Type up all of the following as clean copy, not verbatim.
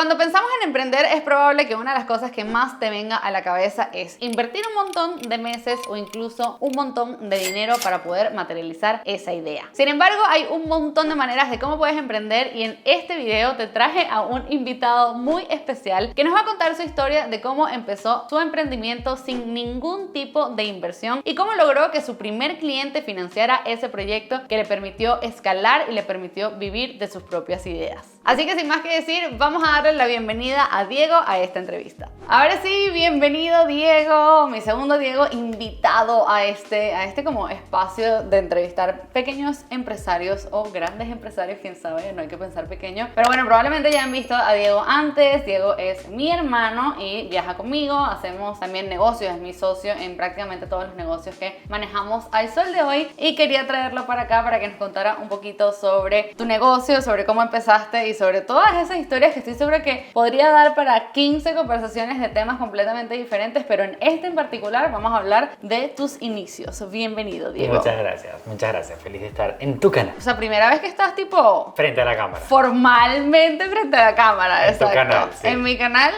Cuando pensamos en emprender, es probable que una de las cosas que más te venga a la cabeza es invertir un montón de meses o incluso un montón de dinero para poder materializar esa idea. Sin embargo, hay un montón de maneras de cómo puedes emprender y en este video te traje a un invitado muy especial que nos va a contar su historia de cómo empezó su emprendimiento sin ningún tipo de inversión y cómo logró que su primer cliente financiara ese proyecto que le permitió escalar y le permitió vivir de sus propias ideas. Así que sin más que decir, vamos a darle la bienvenida a Diego a esta entrevista. Ahora sí, bienvenido Diego, mi segundo Diego invitado a este como espacio de entrevistar pequeños empresarios o grandes empresarios, quién sabe, no hay que pensar pequeño. Pero bueno, probablemente ya han visto a Diego antes. Diego es mi hermano y viaja conmigo, hacemos también negocios, es mi socio en prácticamente todos los negocios que manejamos al sol de hoy y quería traerlo para acá para que nos contara un poquito sobre tu negocio, sobre cómo empezaste y sobre todas esas historias que estoy segura que podría dar para 15 conversaciones de temas completamente diferentes, pero en este en particular vamos a hablar de tus inicios. Bienvenido, Diego. Muchas gracias. Feliz de estar en tu canal. O sea, primera vez que estás tipo... Frente a la cámara. Formalmente frente a la cámara, En exacto. tu canal, sí. En mi canal,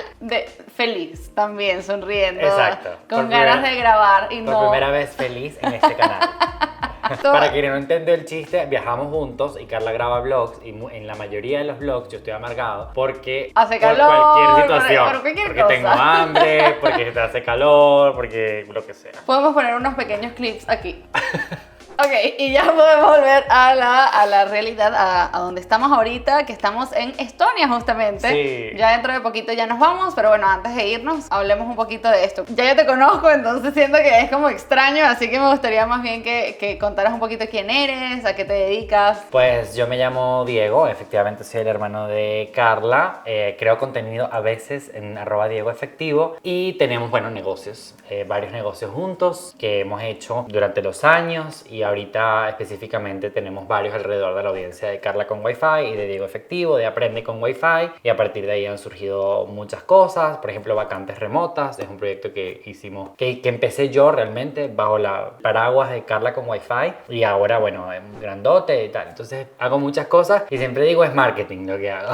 feliz también, sonriendo. Exacto. Con ganas de grabar y por no... primera vez feliz en este canal. Para quien no entendió el chiste, viajamos juntos y Carla graba vlogs y en la mayoría de los vlogs yo estoy amargado porque hace calor, por cualquier situación, por cualquier porque cosa. tengo hambre, porque te hace calor, porque lo que sea. Podemos poner unos pequeños clips aquí. Ok, y ya podemos volver a la realidad, a donde estamos ahorita, que estamos en Estonia justamente. Sí. Ya dentro de poquito ya nos vamos, pero bueno, antes de irnos, hablemos un poquito de esto. Ya yo te conozco, entonces siento que es como extraño, así que me gustaría más bien que contaras un poquito quién eres, a qué te dedicas. Pues yo me llamo Diego, efectivamente soy el hermano de Carla, creo contenido a veces en @DiegoEfectivo y tenemos, bueno, negocios, varios negocios juntos que hemos hecho durante los años y ahorita específicamente tenemos varios alrededor de la audiencia de Carla con Wi-Fi y de Diego Efectivo, de Aprende con Wi-Fi, y a partir de ahí han surgido muchas cosas, por ejemplo Vacantes Remotas, es un proyecto que hicimos, que empecé yo realmente bajo la paraguas de Carla con Wi-Fi y ahora bueno, es grandote y tal, entonces hago muchas cosas y siempre digo es marketing lo que hago,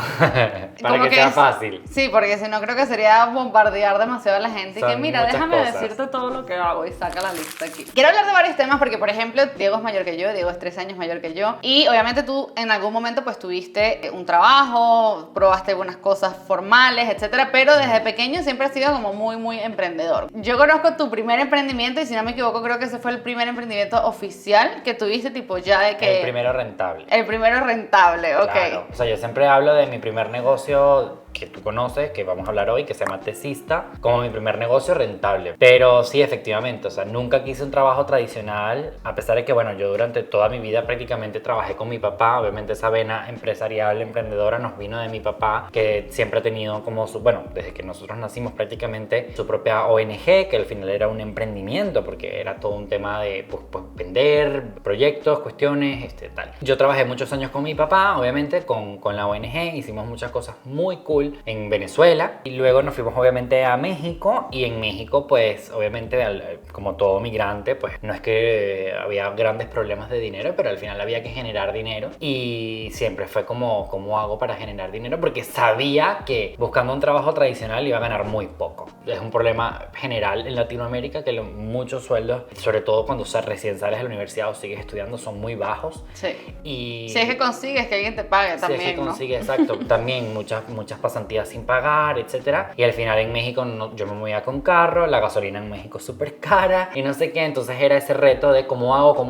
para que sea fácil. Sí, porque si no creo que sería bombardear demasiado a la gente y que mira, déjame cosas. Decirte todo lo que hago y saca la lista aquí. Quiero hablar de varios temas porque por ejemplo Diego es mayor que yo, Diego es 3 años mayor que yo y obviamente tú en algún momento pues tuviste un trabajo, probaste algunas cosas formales, etcétera, pero desde pequeño siempre has sido como muy emprendedor. Yo conozco tu primer emprendimiento y si no me equivoco creo que ese fue el primer emprendimiento oficial que tuviste, tipo ya de que... El primero rentable. El primero rentable, ok. Claro. O sea, yo siempre hablo de mi primer negocio que tú conoces, que vamos a hablar hoy, que se llama Tesista, como mi primer negocio rentable. Pero sí, efectivamente, o sea, nunca quise un trabajo tradicional, a pesar de que, bueno, yo durante toda mi vida prácticamente trabajé con mi papá. Obviamente esa vena empresarial, emprendedora nos vino de mi papá, que siempre ha tenido como su, bueno, desde que nosotros nacimos prácticamente su propia ONG, que al final era un emprendimiento, porque era todo un tema de, pues vender proyectos, cuestiones, tal. Yo trabajé muchos años con mi papá, obviamente, con la ONG, hicimos muchas cosas muy cool en Venezuela y luego nos fuimos obviamente a México y en México pues obviamente como todo migrante pues no es que había grandes problemas de dinero, pero al final había que generar dinero y siempre fue como ¿cómo hago para generar dinero? Porque sabía que buscando un trabajo tradicional iba a ganar muy poco. Es un problema general en Latinoamérica que muchos sueldos, sobre todo cuando recién sales de la universidad o sigues estudiando, son muy bajos. Sí. Y si es que consigues que alguien te pague también, si es que consigues, ¿no? Exacto, también muchas pasantías sin pagar, etcétera. Y al final en México yo me movía con carro, la gasolina en México es súper cara y no sé qué. Entonces era ese reto de cómo hago,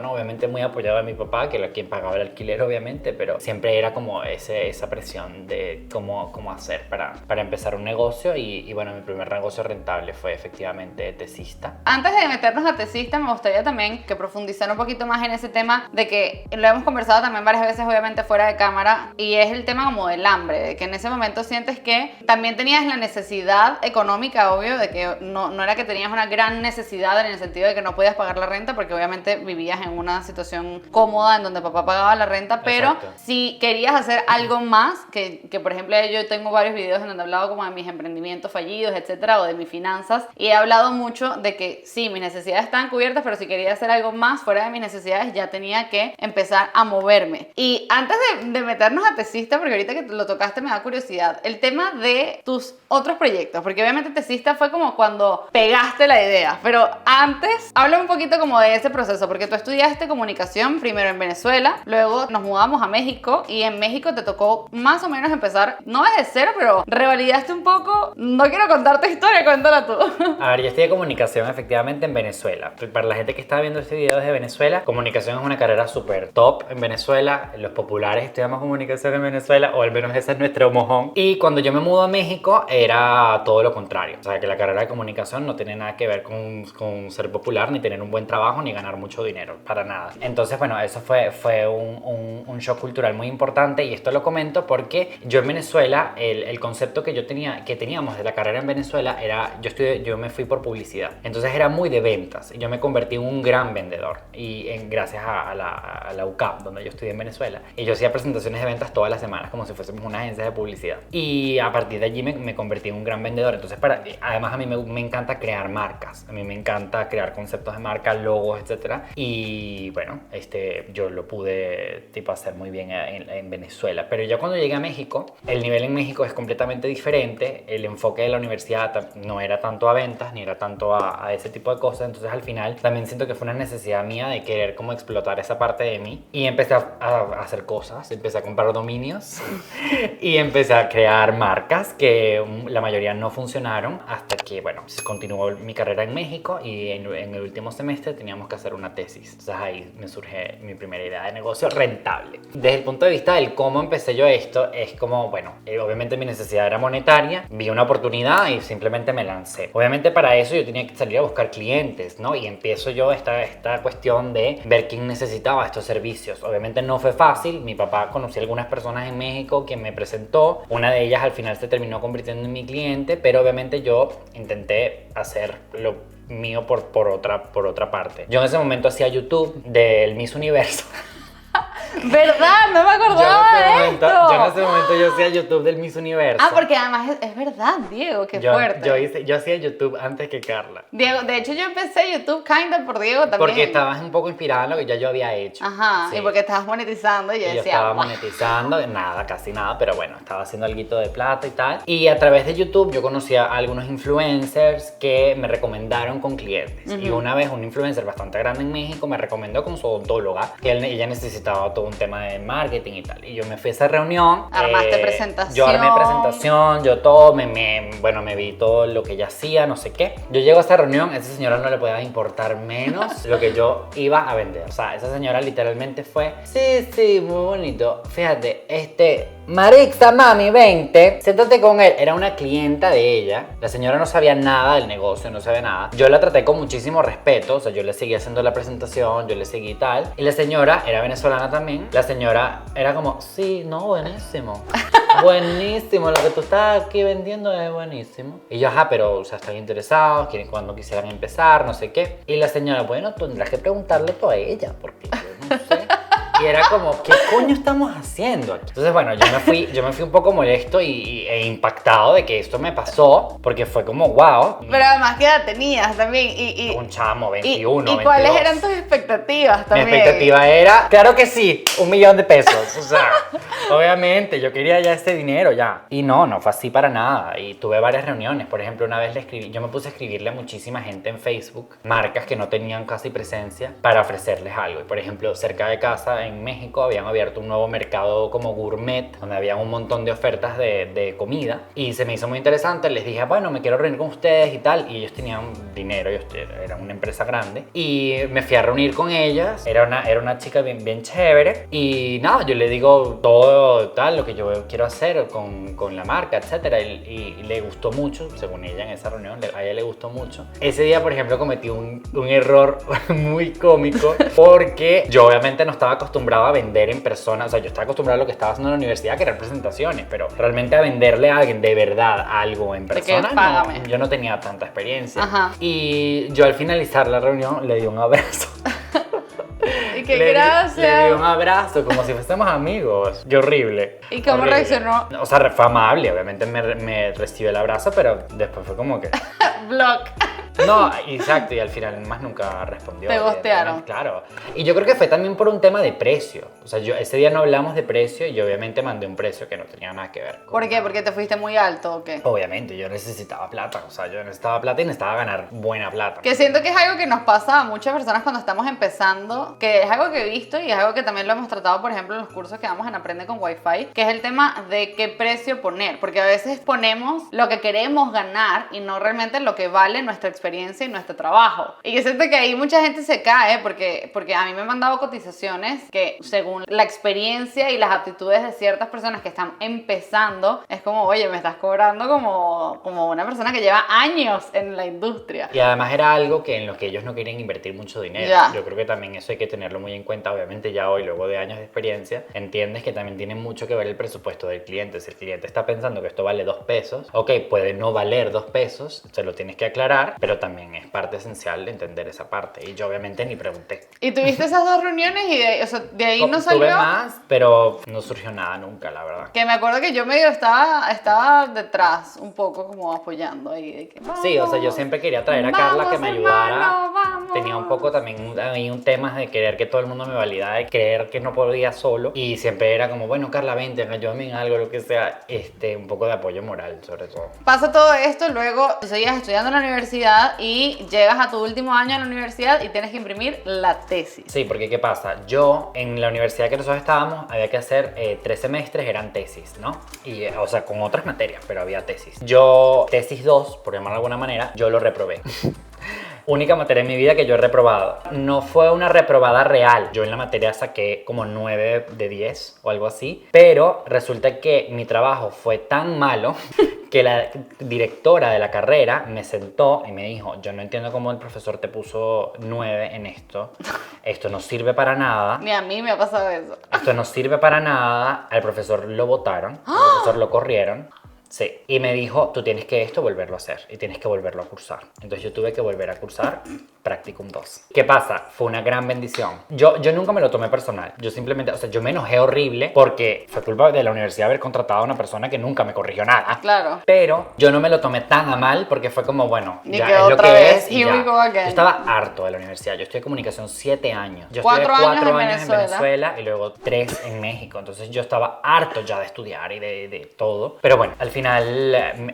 ¿no? Obviamente muy apoyado de mi papá, que era quien pagaba el alquiler, obviamente, pero siempre era como esa presión de cómo hacer para empezar un negocio. Y bueno, mi primer negocio rentable fue efectivamente Tesista. Antes de meternos a Tesista, me gustaría también que profundizar un poquito más en ese tema de que lo hemos conversado también varias veces, obviamente fuera de cámara, y es el tema como del hambre, de que en ese momento sientes que también tenías la necesidad económica, obvio, de que no era que tenías una gran necesidad en el sentido de que no podías pagar la renta, porque obviamente vivías en una situación cómoda en donde papá pagaba la renta, pero exacto, si querías hacer algo más, que por ejemplo yo tengo varios videos en donde he hablado como de mis emprendimientos fallidos, etcétera, o de mis finanzas, y he hablado mucho de que sí, mis necesidades estaban cubiertas, pero si quería hacer algo más fuera de mis necesidades, ya tenía que empezar a moverme. Y antes de meternos a Tesista, porque ahorita que lo tocamos tocaste me da curiosidad. El tema de tus otros proyectos, porque obviamente Tesista fue como cuando pegaste la idea, pero antes, habla un poquito como de ese proceso, porque tú estudiaste comunicación primero en Venezuela, luego nos mudamos a México y en México te tocó más o menos empezar, no desde cero, pero revalidaste un poco. No quiero contar tu historia, cuéntala tú. A ver, yo estudié comunicación efectivamente en Venezuela. Para la gente que está viendo este video desde Venezuela, comunicación es una carrera súper top en Venezuela. Los populares estudiamos comunicación en Venezuela, o al menos ese es nuestro mojón. Y cuando yo me mudo a México era todo lo contrario. O sea, que la carrera de comunicación no tiene nada que ver con ser popular, ni tener un buen trabajo, ni ganar mucho dinero, para nada. Entonces, bueno, eso fue un shock cultural muy importante, y esto lo comento porque yo en Venezuela, el concepto que teníamos de la carrera en Venezuela era, yo me fui por publicidad. Entonces era muy de ventas. Yo me convertí en un gran vendedor, y gracias a la UCAP, donde yo estudié en Venezuela. Y yo hacía presentaciones de ventas todas las semanas, como si fuésemos una agencia de publicidad. Y a partir de allí me convertí en un gran vendedor. Entonces, además a mí me encanta crear marcas. A mí me encanta crear conceptos de marca, logos, etc. Y bueno, yo lo pude hacer muy bien en Venezuela. Pero ya cuando llegué a México, el nivel en México es completamente diferente. El enfoque de la universidad no era tanto a ventas, ni era tanto a ese tipo de cosas. Entonces al final también siento que fue una necesidad mía de querer como explotar esa parte de mí. Y empecé a hacer cosas, empecé a comprar dominios y empecé a crear marcas que la mayoría no funcionaron, hasta que, bueno, continuó mi carrera en México, y en el último semestre teníamos que hacer una tesis. Entonces ahí me surge mi primera idea de negocio rentable. Desde el punto de vista del cómo empecé yo esto, es como, bueno, obviamente mi necesidad era monetaria, vi una oportunidad y simplemente me lancé. Obviamente para eso yo tenía que salir a buscar clientes, ¿no? Y empiezo yo esta cuestión de ver quién necesitaba estos servicios. Obviamente no fue fácil. Mi papá conocía algunas personas en México que me presentó. Una de ellas al final se terminó convirtiendo en mi cliente, pero obviamente yo intenté hacer lo mío por otra parte. Yo en ese momento hacía YouTube del Miss Universo. ¿Verdad? No me acordaba de esto. Yo en ese momento yo hacía YouTube del Miss Universo. Ah, porque además es verdad, Diego, qué fuerte. Yo hacía YouTube antes que Carla. Diego, de hecho yo empecé YouTube kinda por Diego también. Porque estabas un poco inspirada en lo que ya yo había hecho. Ajá, sí. Y porque estabas monetizando, y yo decía... estaba monetizando, nada, casi nada, pero bueno, estaba haciendo alguito de plata y tal. Y a través de YouTube yo conocía a algunos influencers que me recomendaron con clientes. Y una vez un influencer bastante grande en México me recomendó con su odontóloga, que ella necesitaba todo un tema de marketing y tal. Y yo me fui a esa reunión. Armaste presentación. Yo armé presentación, yo todo, me vi todo lo que ella hacía, no sé qué. Yo llego a esa reunión, a esa señora no le podía importar menos lo que yo iba a vender. O sea, esa señora literalmente fue, sí, muy bonito. Fíjate, Marixa, mami, vente, siéntate con él. Era una clienta de ella. La señora no sabía nada del negocio, no sabía nada. Yo la traté con muchísimo respeto. O sea, yo le seguí haciendo la presentación, yo le seguí tal. Y la señora era venezolana también. La señora era como, sí, no, buenísimo. Buenísimo, lo que tú estás aquí vendiendo es buenísimo. Y yo, pero, o sea, están interesados, quieren cuando quisieran empezar, no sé qué. Y la señora, bueno, tendrás que preguntarle tú a ella, porque yo no sé. Y era como, ¿qué coño estamos haciendo aquí? Entonces, bueno, yo me fui un poco molesto e impactado de que esto me pasó, porque fue como, wow. Pero además, ¿qué edad tenías también? Un chamo, 21, ¿Y cuáles 22. eran tus expectativas también? Mi expectativa era, claro que sí, $1.000.000. O sea, obviamente, yo quería ya ese dinero ya. Y no fue así para nada. Y tuve varias reuniones. Por ejemplo, una vez yo me puse a escribirle a muchísima gente en Facebook, marcas que no tenían casi presencia, para ofrecerles algo. Y por ejemplo, cerca de casa, en México, habían abierto un nuevo mercado como gourmet, donde había un montón de ofertas de comida. Y se me hizo muy interesante. Les dije, bueno, me quiero reunir con ustedes y tal. Y ellos tenían dinero, eran una empresa grande. Y me fui a reunir con ellas. Era una chica bien chévere. Y nada, yo le digo todo tal, lo que yo quiero hacer con la marca, etcétera. Y le gustó mucho, según ella en esa reunión, a ella le gustó mucho. Ese día, por ejemplo, cometí un error muy cómico, porque yo obviamente no estaba acostumbrado a vender en persona. O sea, yo estaba acostumbrado a lo que estaba haciendo en la universidad, que eran presentaciones, pero realmente a venderle a alguien de verdad algo en persona, no, yo no tenía tanta experiencia. Ajá. Y yo al finalizar la reunión le di un abrazo. Y qué gracia. Le di un abrazo, como si fuésemos amigos. Qué horrible. ¿Y cómo horrible. reaccionó? O sea, fue amable, obviamente me recibió el abrazo, pero después fue como que... Block. No, exacto, y al final más nunca respondió. Te ghostearon. Claro. Y yo creo que fue también por un tema de precio. O sea, ese día no hablamos de precio y yo obviamente mandé un precio que no tenía nada que ver. ¿Por qué? ¿Porque te fuiste muy alto o qué? Obviamente, yo necesitaba plata. O sea, yo necesitaba plata y necesitaba ganar buena plata. Que siento que es algo que nos pasa a muchas personas cuando estamos empezando, que es algo que he visto y es algo que también lo hemos tratado, por ejemplo, en los cursos que damos en Aprende con Wi-Fi, que es el tema de qué precio poner, porque a veces ponemos lo que queremos ganar y no realmente lo que vale nuestra experiencia y nuestro trabajo. Y yo siento que ahí mucha gente se cae porque a mí me han mandado cotizaciones que según la experiencia y las aptitudes de ciertas personas que están empezando, es como, oye, me estás cobrando como una persona que lleva años en la industria. Y además era algo que en lo que ellos no querían invertir mucho dinero. Ya. Yo creo que también eso hay que tenerlo muy en cuenta. Obviamente ya hoy, luego de años de experiencia, entiendes que también tiene mucho que ver el presupuesto del cliente. Si el cliente está pensando que esto vale 2 pesos, ok, puede no valer 2 pesos, se lo tienes que aclarar, pero también es parte esencial de entender esa parte. Y yo obviamente ni pregunté. Y tuviste esas 2 reuniones y de ahí no salió. Tuve más, pero no surgió nada nunca, la verdad. Que me acuerdo que yo medio estaba detrás, un poco como apoyando ahí. De que, Sí, o sea, yo siempre quería traer a Carla que me ayudara. Vamos. Tenía un poco también ahí un tema de querer que todo el mundo me validara, de creer que no podía solo. Y siempre era como, bueno, Carla, vente, ayúdame en algo, lo que sea. Un poco de apoyo moral, sobre todo. Pasa todo esto, luego seguías estudiando en la universidad y llegas a tu último año en la universidad y tienes que imprimir la tesis. Sí, porque ¿qué pasa? Yo, en la universidad que nosotros estábamos, había que hacer 3 semestres, eran tesis, ¿no? Y, o sea, con otras materias, pero había tesis. Yo, tesis 2, por llamarlo de alguna manera, yo lo reprobé. Única materia en mi vida que yo he reprobado. No fue una reprobada real. Yo en la materia saqué como 9 de 10 o algo así. Pero resulta que mi trabajo fue tan malo que la directora de la carrera me sentó y me dijo, yo no entiendo cómo el profesor te puso 9 en esto. Esto no sirve para nada. Ni a mí me ha pasado eso. Esto no sirve para nada. Al profesor lo botaron. Al profesor lo corrieron. Sí, y me dijo, tú tienes que volverlo a hacer y tienes que volverlo a cursar. Entonces yo tuve que volver a cursar Practicum 2. ¿Qué pasa? Fue una gran bendición. Yo nunca me lo tomé personal. Yo simplemente, o sea, yo me enojé horrible porque fue culpa de la universidad haber contratado a una persona que nunca me corrigió nada. Claro. Pero yo no me lo tomé tan a mal porque fue como, bueno, Ni ya que es lo otra que vez. es y Here ya. we go again. Yo estaba harto de la universidad. Yo estudié comunicación 7 años. Yo 4 estudié años 4 en años en Venezuela y luego 3 en México. Entonces yo estaba harto ya de estudiar y de todo. Pero bueno, al final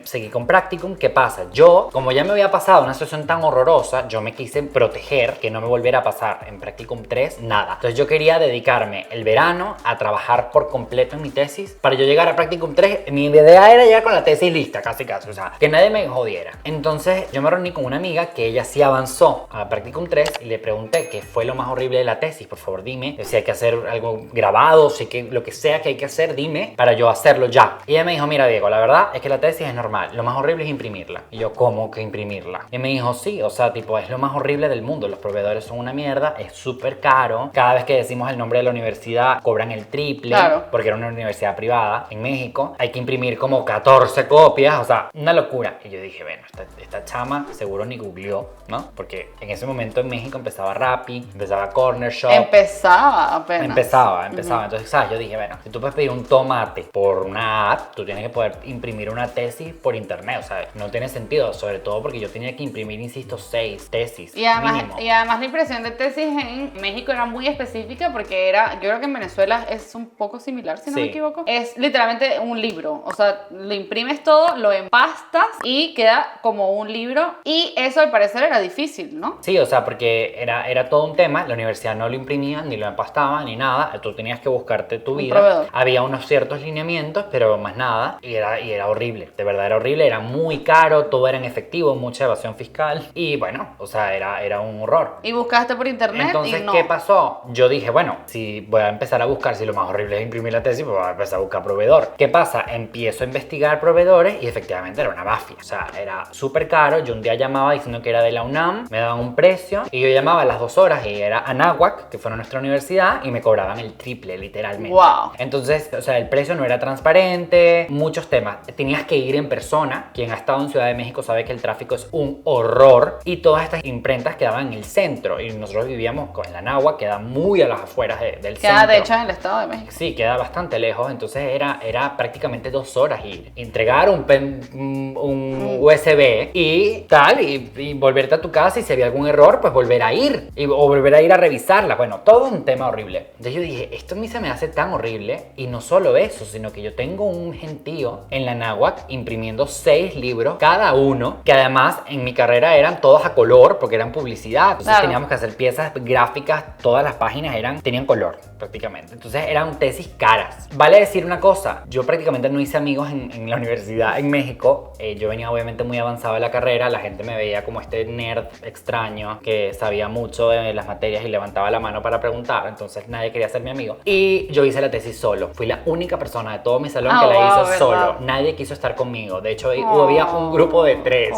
seguí con Practicum. ¿Qué pasa? Yo, como ya me había pasado una situación tan horrorosa, yo me quise proteger que no me volviera a pasar en Practicum 3 nada. Entonces yo quería dedicarme el verano a trabajar por completo en mi tesis. Para yo llegar a Practicum 3, mi idea era llegar con la tesis lista, casi. O sea, que nadie me jodiera. Entonces yo me reuní con una amiga que ella sí avanzó a Practicum 3 y le pregunté qué fue lo más horrible de la tesis. Por favor, dime si hay que hacer algo grabado, si que lo que sea que hay que hacer, dime para yo hacerlo ya. Y ella me dijo, mira Diego, la verdad es que la tesis es normal. Lo más horrible es imprimirla. Y yo, ¿cómo que imprimirla? Y me dijo, sí, o sea, tipo, es lo más horrible del mundo. Los proveedores son una mierda, es súper caro. Cada vez que decimos el nombre de la universidad, cobran el triple. Claro. Porque era una universidad privada en México. Hay que imprimir como 14 copias, o sea, una locura. Y yo dije, bueno, esta chama seguro ni googleó, ¿no? Porque en ese momento en México empezaba Rappi, empezaba Corner Shop. Empezaba apenas. Empezaba. Entonces, ¿sabes? Yo dije, bueno, si tú puedes pedir un tomate por una app, tú tienes que poder imprimir una tesis por internet, o sea, no tiene sentido, sobre todo porque yo tenía que imprimir, insisto, 6 tesis Y además, mínimo. la impresión de tesis en México era muy específica porque yo creo que en Venezuela es un poco similar, si no Sí. me equivoco. Es literalmente un libro, o sea, lo imprimes todo, lo empastas y queda como un libro. Y eso al parecer era difícil, ¿no? Sí, o sea, porque era todo un tema, la universidad no lo imprimía, ni lo empastaba, ni nada, tú tenías que buscarte tu vida. proveedor. Había unos ciertos lineamientos, pero más nada, y era horrible, de verdad era horrible, era muy caro, todo era en efectivo, mucha evasión fiscal, y bueno, o sea, era un horror. Y buscaste por internet Entonces, y no. ¿qué pasó? Yo dije, bueno, si voy a empezar a buscar, si lo más horrible es imprimir la tesis, pues voy a empezar a buscar proveedor. ¿Qué pasa? Empiezo a investigar proveedores y efectivamente era una mafia. O sea, era súper caro. Yo un día llamaba diciendo que era de la UNAM, me daban un precio y yo llamaba a las 2 horas y era Anáhuac, que fue nuestra universidad, y me cobraban el triple, literalmente. Wow. Entonces, o sea, el precio no era transparente, muchos temas. tenías que ir en persona. Quien ha estado en Ciudad de México sabe que el tráfico es un horror y todas estas imprentas quedaban en el centro y nosotros vivíamos en la Nahua, queda muy a las afueras del centro. Queda de hecho en el Estado de México. Sí, queda bastante lejos, entonces era prácticamente 2 horas ir, entregar un USB y tal, y volverte a tu casa y si había algún error, pues volver a ir, o volver a ir a revisarla. Bueno, todo un tema horrible. Entonces yo dije, esto a mí se me hace tan horrible, y no solo eso, sino que yo tengo un gentío en la Náhuac imprimiendo 6 libros cada uno, que además en mi carrera eran todos a color, porque eran publicidad, entonces claro, teníamos que hacer piezas gráficas, todas las páginas tenían color prácticamente, entonces eran tesis caras. Vale decir una cosa, yo prácticamente no hice amigos en la universidad en México. Yo venía obviamente muy avanzado en la carrera, la gente me veía como este nerd extraño que sabía mucho de las materias y levantaba la mano para preguntar, entonces nadie quería ser mi amigo. Y yo hice la tesis solo, fui la única persona de todo mi salón que la hizo ¿verdad? solo, nadie quiso estar conmigo, de hecho había un grupo de 3.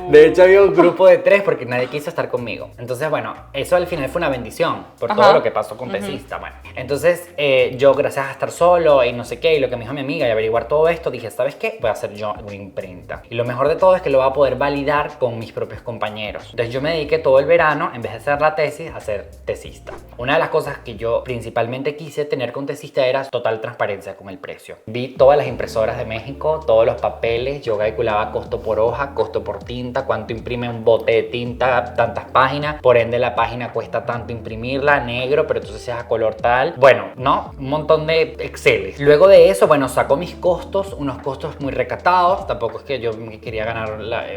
De hecho había un grupo de 3 porque nadie quiso estar conmigo. Entonces bueno, eso al final fue una bendición por todo lo que pasó con tesista. Bueno, entonces yo gracias a estar solo y no sé qué, y lo que me dijo mi amiga y averiguar todo esto, dije, ¿sabes qué? Voy a hacer yo una imprenta. Y lo mejor de todo es que lo voy a poder validar con mis propios compañeros. Entonces yo me dediqué todo el verano, en vez de hacer la tesis, a ser tesista. Una de las cosas que yo principalmente quise tener con tesista era total transparencia con el precio. Vi todas las impresoras de México, todos los papeles, yo calculaba costo por hoja, costo por tinta, cuánto imprime un bote de tinta, tantas páginas, por ende la página cuesta tanto imprimirla, negro, pero entonces es a color tal. Bueno, ¿no? Un montón de Excel. Luego de eso, bueno, sacó mis costos, unos costos muy recatados, tampoco es que yo quería ganar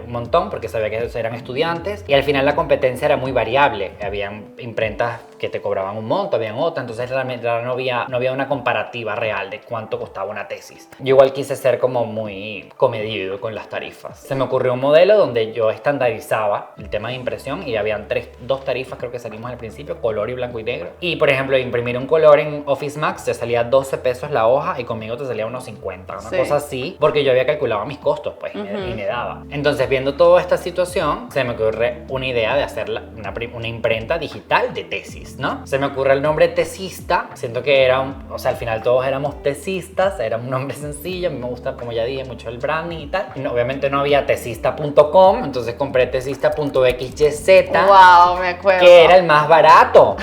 un montón porque sabía que eran estudiantes, y al final la competencia era muy variable. Habían imprentas que te cobraban un monto, habían otras, entonces realmente no había una comparativa real de cuánto costaba una tesis. Yo igual quise ser como muy comedido con las tarifas. Se me ocurrió un modelo donde yo estandarizaba el tema de impresión y habían 2 tarifas, creo que salimos al principio, color y blanco y negro. Y por ejemplo, imprimir un color en Office Max te salía 12 pesos la hoja y conmigo te salía unos 50, una cosa así, porque yo había calculado mis costos, pues, y me daba. Entonces, viendo toda esta situación, se me ocurre una idea de hacer una imprenta digital de tesis, ¿no? Se me ocurre el nombre tesista, siento que o sea, al final todos éramos tesistas, era un nombre sencillo, a mí me gusta, como ya dije, mucho el branding y tal. No, obviamente no había tesista.com, entonces compré tesista.xyz. Wow, me acuerdo. Que era el más barato.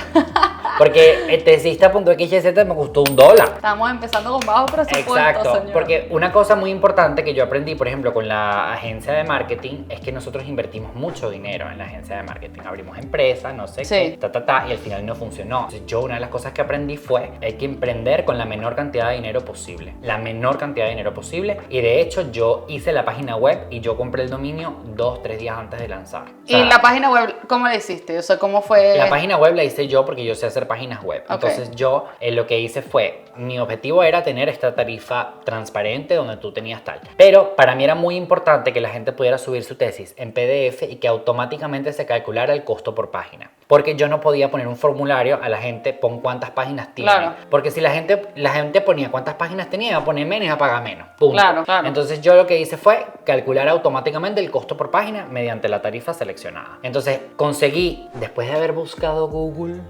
Porque el tesista.xyz me costó $1. Estamos empezando con bajo presupuesto, Exacto, señor. porque una cosa muy importante que yo aprendí, por ejemplo, con la agencia de marketing, es que nosotros invertimos mucho dinero en la agencia de marketing. Abrimos empresas, no sé qué, y al final no funcionó. Entonces yo una de las cosas que aprendí fue, hay que emprender con la menor cantidad de dinero posible. La menor cantidad de dinero posible. Y de hecho yo hice la página web y yo compré el dominio 2-3 días antes de lanzar. O sea, ¿y la página web cómo la hiciste? O sea, ¿cómo fue? La página web la hice yo porque yo sé hacer páginas web. Entonces yo lo que hice fue, mi objetivo era tener esta tarifa transparente donde tú tenías tal. Pero para mí era muy importante que la gente pudiera subir su tesis en PDF y que automáticamente se calculara el costo por página. Porque yo no podía poner un formulario a la gente, pon cuántas páginas tiene. Claro. Porque si la gente ponía cuántas páginas tenía, iba a poner menos y iba a pagar menos. Punto. Claro. Entonces yo lo que hice fue calcular automáticamente el costo por página mediante la tarifa seleccionada. Entonces conseguí, después de haber buscado Google,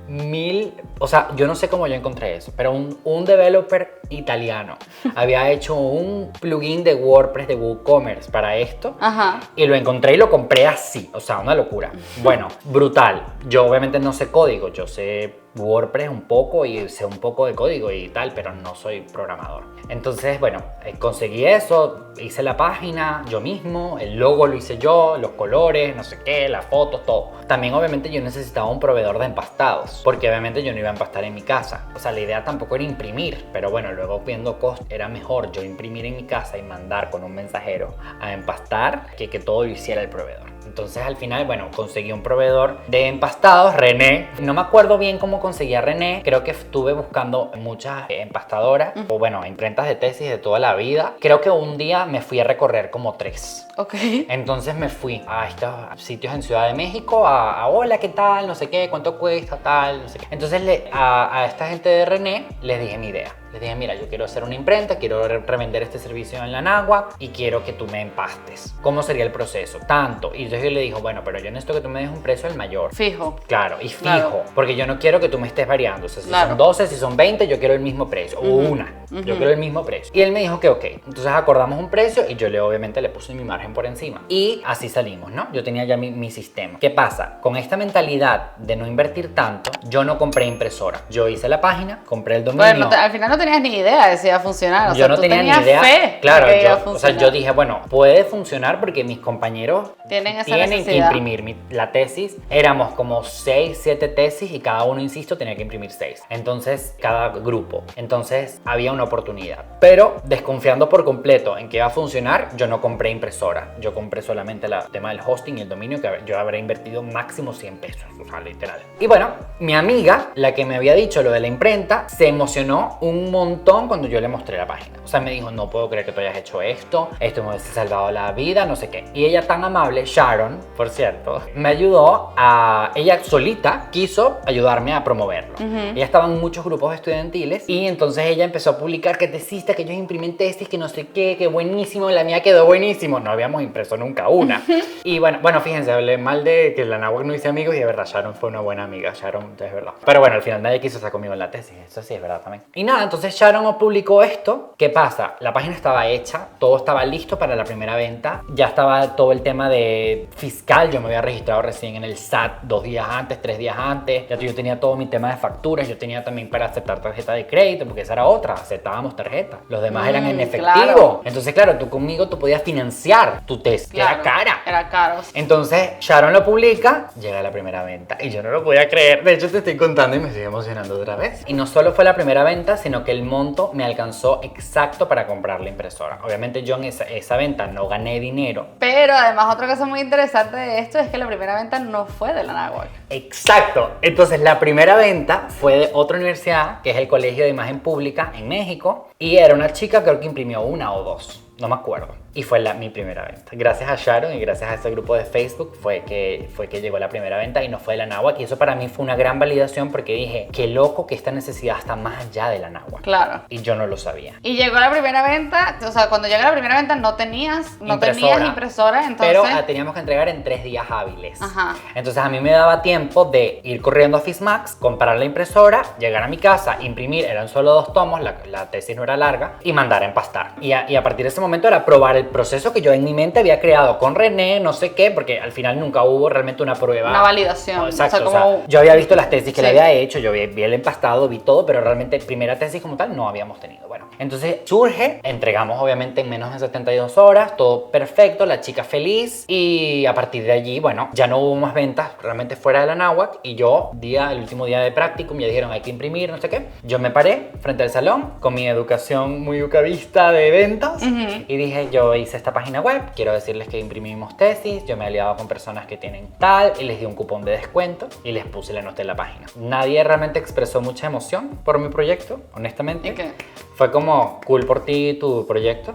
o sea, yo no sé cómo yo encontré eso, pero un developer italiano había hecho un plugin de WordPress de WooCommerce para esto. Ajá. Y lo encontré y lo compré así, o sea, una locura. Bueno, brutal. Yo obviamente no sé código, yo sé WordPress un poco y sé un poco de código y tal, pero no soy programador. Entonces, bueno, conseguí eso, hice la página yo mismo, el logo lo hice yo, los colores, no sé qué, las fotos, todo. También obviamente yo necesitaba un proveedor de empastados, porque obviamente yo no iba a empastar en mi casa. O sea, la idea tampoco era imprimir, pero bueno, luego viendo costos, era mejor yo imprimir en mi casa y mandar con un mensajero a empastar que todo lo hiciera el proveedor. Entonces al final, bueno, conseguí un proveedor de empastados, René. No me acuerdo bien cómo conseguí a René. Creo que estuve buscando muchas empastadoras o bueno, imprentas de tesis de toda la vida. Creo que un día me fui a recorrer como 3. Ok. Entonces me fui a estos sitios en Ciudad de México a hola, ¿qué tal? No sé qué, cuánto cuesta, tal, no sé qué. Entonces a esta gente de René les dije mi idea. Les dije, mira, yo quiero hacer una imprenta, quiero revender este servicio en la Náhuac y quiero que tú me empastes. ¿Cómo sería el proceso? Tanto. Y entonces yo le dije, bueno, pero yo necesito que tú me des un precio al mayor. Fijo. Claro, y fijo. Claro. Porque yo no quiero que tú me estés variando. O sea, si Claro. son 12, si son 20, yo quiero el mismo precio. O una. Yo quiero el mismo precio. Y él me dijo que ok. Entonces acordamos un precio y yo obviamente le puse mi margen por encima. Y así salimos, ¿no? Yo tenía ya mi sistema. ¿Qué pasa? Con esta mentalidad de no invertir tanto, yo no compré impresora. Yo hice la página, compré el dominio. Bueno, al final no tenías ni idea de si iba a funcionar. O Yo sea, no tú tenía ni tenías idea. fe Claro, de que iba a funcionar. yo dije, bueno, puede funcionar porque mis compañeros Tienen esa que necesidad. imprimir la tesis. Éramos como 6, 7 tesis y cada uno, insisto, tenía que imprimir 6. Entonces, cada grupo. Entonces, había una oportunidad. Pero, desconfiando por completo en que iba a funcionar, yo no compré impresora. Yo compré solamente el tema del hosting y el dominio, que yo habré invertido máximo 100 pesos, o sea, literal. Y bueno, mi amiga, la que me había dicho lo de la imprenta, se emocionó un montón cuando yo le mostré la página. O sea, me dijo, no puedo creer que tú hayas hecho esto me hubiese salvado la vida, no sé qué. Y ella tan amable, Sharon, por cierto, me ayudó ella solita quiso ayudarme a promoverlo. Ella estaba en muchos grupos estudiantiles y entonces ella empezó a publicar que tesista, que ellos imprimen tesis, que no sé qué, que buenísimo, la mía quedó buenísimo. No habíamos impreso nunca una. Y bueno, fíjense, hablé mal de que la Náhuac no hice amigos y de verdad Sharon fue una buena amiga, Sharon, es verdad. Pero bueno, al final nadie quiso estar conmigo en la tesis, eso sí es verdad también. Y nada, entonces Sharon publicó esto. ¿Qué pasa? La página estaba hecha, todo estaba listo para la primera venta, ya estaba todo el tema de fiscal, yo me había registrado recién en el SAT 2 días antes, 3 días antes, ya yo tenía todo mi tema de facturas, yo tenía también para aceptar tarjeta de crédito, porque esa era otra, aceptábamos tarjeta, los demás eran en efectivo. Claro. Entonces claro, tú conmigo tú podías financiar tu tesis, que era cara. Era caro. Entonces Sharon lo publica, llega la primera venta y yo no lo podía creer. De hecho te estoy contando y me estoy emocionando otra vez. Y no solo fue la primera venta, sino que el monto me alcanzó exacto para comprar la impresora. Obviamente yo en esa venta no gané dinero. Pero además otra cosa muy interesante de esto es que la primera venta no fue de la Náhuac. Exacto. Entonces la primera venta fue de otra universidad, que es el Colegio de Imagen Pública en México. Y era una chica, creo que imprimió 1 o 2. No me acuerdo. Y fue mi primera venta. Gracias a Sharon y gracias a ese grupo de Facebook fue que llegó la primera venta y no fue de la Náhuac. Y eso para mí fue una gran validación porque dije, qué loco que esta necesidad está más allá de la Náhuac. Claro. Y yo no lo sabía. Y llegó la primera venta, o sea, cuando llega la primera venta no tenías impresora, entonces... Pero teníamos que entregar en 3 días hábiles. Ajá. Entonces a mí me daba tiempo de ir corriendo a Fismax, comprar la impresora, llegar a mi casa, imprimir, eran solo 2 tomos, la tesis no era larga, y mandar a empastar. Y a partir de ese momento era probar el proceso que yo en mi mente había creado con René, no sé qué, porque al final nunca hubo realmente una prueba. Una validación. Exacto, O sea, como... yo había visto las tesis que Sí. le había hecho, yo vi el empastado, vi todo, pero realmente primera tesis como tal no habíamos tenido. Bueno, entonces surge, entregamos obviamente en menos de 72 horas, todo perfecto, la chica feliz y a partir de allí, bueno, ya no hubo más ventas realmente fuera de la Náhuac y yo, el último día de practicum, ya dijeron hay que imprimir, no sé qué. Yo me paré frente al salón con mi educación muy ucavista de ventas y dije, yo hice esta página web, quiero decirles que imprimimos tesis, yo me he aliado con personas que tienen tal y les di un cupón de descuento y les puse la nota en la página. Nadie realmente expresó mucha emoción por mi proyecto, honestamente. ¿Y qué? Fue como, cool por ti tu proyecto.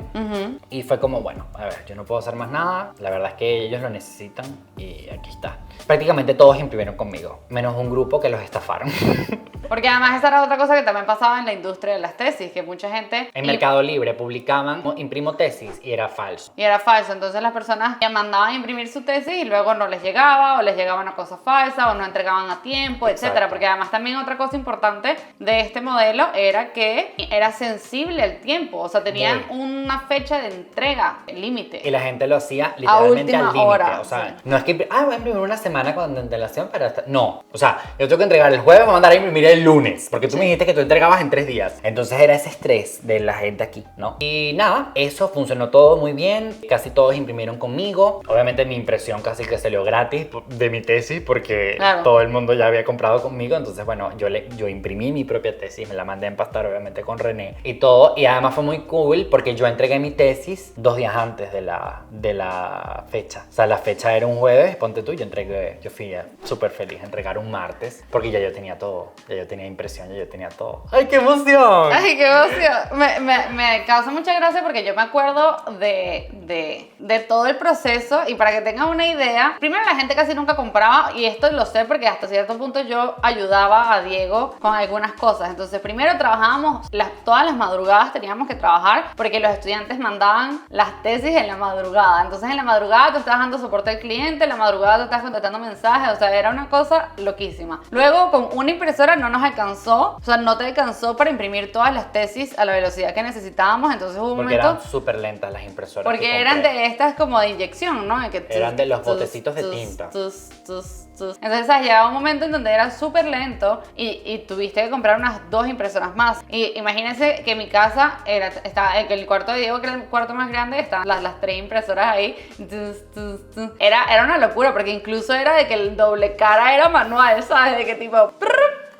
Y fue como, bueno, a ver, yo no puedo hacer más nada, la verdad es que ellos lo necesitan y aquí está. Prácticamente todos imprimieron conmigo, menos un grupo que los estafaron. Porque además esa era otra cosa que también pasaba en la industria de las tesis, que mucha gente... En Mercado Libre publicaban, imprimo tesis y era falso. Y era falso, entonces las personas que mandaban a imprimir su tesis y luego no les llegaba o les llegaba una cosa falsa o no entregaban a tiempo, etcétera. Porque además también otra cosa importante de este modelo era que era sensible al tiempo, o sea, tenían una fecha de entrega, límite. Y la gente lo hacía literalmente al última hora, límite. O sea, sí. no es que, voy a imprimir una semana con antelación para estar... No, o sea, yo tengo que entregar el jueves, voy a mandar a imprimir el lunes, porque tú me dijiste que tú entregabas en 3 días. Entonces era ese estrés de la gente aquí, ¿no? Y nada, eso funcionó todo muy bien, casi todos imprimieron conmigo. Obviamente mi impresión casi que salió gratis de mi tesis, porque Claro. todo el mundo ya había comprado conmigo. Entonces, bueno, yo imprimí mi propia tesis, me la mandé a empastar obviamente con René y todo. Y además fue muy cool porque yo entregué mi tesis 2 días antes de la fecha. O sea, la fecha era un jueves, ponte tú, yo fui súper feliz a entregar un martes porque ya yo tenía todo tenía impresión, yo tenía todo. ¡Ay, qué emoción! Ay, qué emoción. Me causa mucha gracia porque yo me acuerdo de todo el proceso y para que tengan una idea, primero la gente casi nunca compraba y esto lo sé porque hasta cierto punto yo ayudaba a Diego con algunas cosas. Entonces primero trabajábamos, todas las madrugadas teníamos que trabajar porque los estudiantes mandaban las tesis en la madrugada. Entonces en la madrugada tú estabas dando soporte al cliente, en la madrugada tú estabas contestando mensajes, o sea, era una cosa loquísima. Luego con una impresora no nos alcanzó, o sea, no te alcanzó para imprimir todas las tesis a la velocidad que necesitábamos, entonces hubo un Porque momento... eran súper lentas las impresoras. Porque eran de estas como de inyección, ¿no? Eran de los botecitos de tinta. Entonces, ¿sabes? Llegaba un momento en donde era súper lento y tuviste que comprar unas 2 impresoras más. Y imagínense que mi casa estaba en el cuarto de Diego, que era el cuarto más grande, estaban las 3 impresoras ahí. Era una locura, porque incluso era de que el doble cara era manual, ¿sabes? De que tipo...